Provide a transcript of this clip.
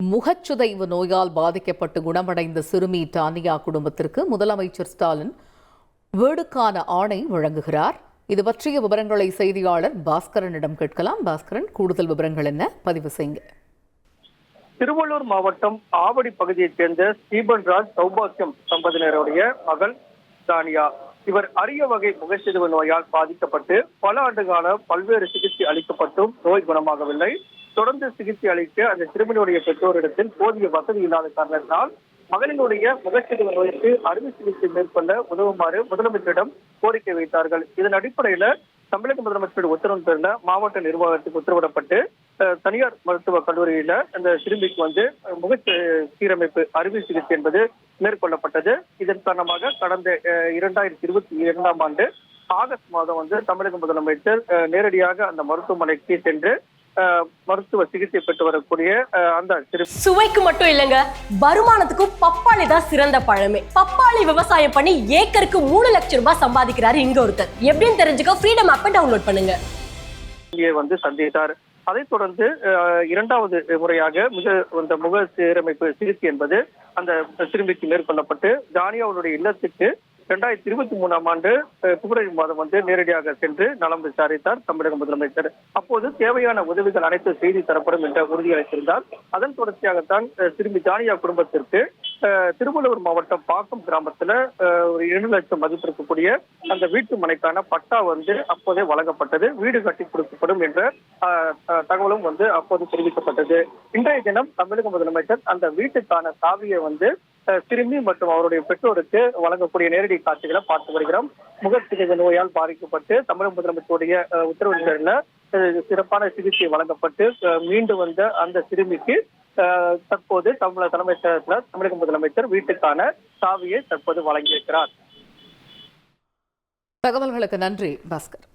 முகச்சுதைவு நோயால் பாதிக்கப்பட்டு குணமடைந்த சிறுமி டானியா குடும்பத்திற்கு முதலமைச்சர் ஸ்டாலின் வீடுக்கான ஆணை வழங்குகிறார். இது பற்றிய விவரங்களை செய்தியாளர் பாஸ்கரனிடம் கேட்கலாம். பாஸ்கரன், கூடுதல் விவரங்கள் என்ன? பதிவு செய்யுங்க. திருவள்ளூர் மாவட்டம் ஆவடி பகுதியைச் சேர்ந்த ஸ்டீபன்ராஜ் சௌபாக்கியம் தம்பதியினருடைய மகள் டானியா. இவர் அரிய வகை முகச்சிதைவு நோயால் பாதிக்கப்பட்டு பல ஆண்டுகால பல்வேறு சிகிச்சை அளிக்கப்பட்டும் நோய் குணமாகவில்லை. தொடர்ந்து சிகிச்சை அளிக்க அந்த சிறுமியினுடைய பெற்றோரிடத்தில் போதிய வசதி இல்லாத காரணத்தினால் மகளினுடைய முகச்சிதைவு நோய்க்கு அறுவை சிகிச்சை மேற்கொள்ள உதவுமாறு முதலமைச்சரிடம் கோரிக்கை வைத்தார்கள். இதன் அடிப்படையில தமிழக முதலமைச்சருடைய உத்தரவு பேர்ல மாவட்ட நிர்வாகத்துக்கு உத்தரவிடப்பட்டு தனியார் மருத்துவக் கல்லூரியில அந்த சிறுமிக்கு முக சீரமைப்பு அறுவை சிகிச்சை என்பது மேற்கொள்ளப்பட்டது. இதன் காரணமாக கடந்த 2022ஆம் ஆண்டு ஆகஸ்ட் மாதம் தமிழக முதலமைச்சர் நேரடியாக அந்த மருத்துவமனைக்கு சென்று மருத்துவ சிகிச்சை பெற்று வரக்கூடிய அந்த சுவைக்கு மட்டும் இல்லைங்க, வருமானத்துக்கும் பப்பாளி தான் சிறந்த பழமே. பப்பாளி விவசாயம் பண்ணி ஏக்கருக்கு 3 லட்சம் ரூபாய் சம்பாதிக்கிறாரு இங்க ஒருத்தர். எப்படின்னு தெரிஞ்சுக்க ஃப்ரீடம் ஆப்பை டவுன்லோட் பண்ணுங்க. இங்கே சந்தித்தார். அதைத் தொடர்ந்து இரண்டாவது முறையாக முக சீரமைப்பு சிகிச்சை என்பது அந்த சிறுமிக்கு மேற்கொள்ளப்பட்டு டானியாவுடைய இல்லத்துக்கு 2023ஆம் ஆண்டு பிப்ரவரி மாதம் நேரடியாக சென்று நலம் விசாரித்தார் தமிழக முதலமைச்சர். அப்போது தேவையான உதவிகள் அனைத்து செய்தி தரப்படும் என்ற உறுதியளித்திருந்தார். அதன் தொடர்ச்சியாகத்தான் சிறுமி டானியா குடும்பத்திற்கு திருவள்ளூர் மாவட்டம் பாக்கம் கிராமத்துல ஒரு 2 லட்சம் மதிப்பிருக்கக்கூடிய அந்த வீட்டு மனைக்கான பட்டா அப்போதே வழங்கப்பட்டது. வீடு கட்டி கொடுக்கப்படும் என்ற தகவலும் அப்போது தெரிவிக்கப்பட்டது. இன்றைய தினம் தமிழக முதலமைச்சர் அந்த வீட்டுக்கான சாவியை சிறுமி மற்றும் அவருடைய பெற்றோருக்கு வழங்கக்கூடிய நேரடி காட்சிகளை பார்த்து வருகிறோம். முகச்சிதைவு நோயால் பாதிக்கப்பட்டு தமிழக முதலமைச்சருடைய உத்தரவின் பேரில் சிறப்பான சிகிச்சை வழங்கப்பட்டு மீண்டு வந்த அந்த சிறுமிக்கு தற்போது தமிழக முதலமைச்சர் வீட்டுக்கான சாவியை தற்போது வழங்கியிருக்கிறார். தகவல்களுக்கு நன்றி பாஸ்கர்.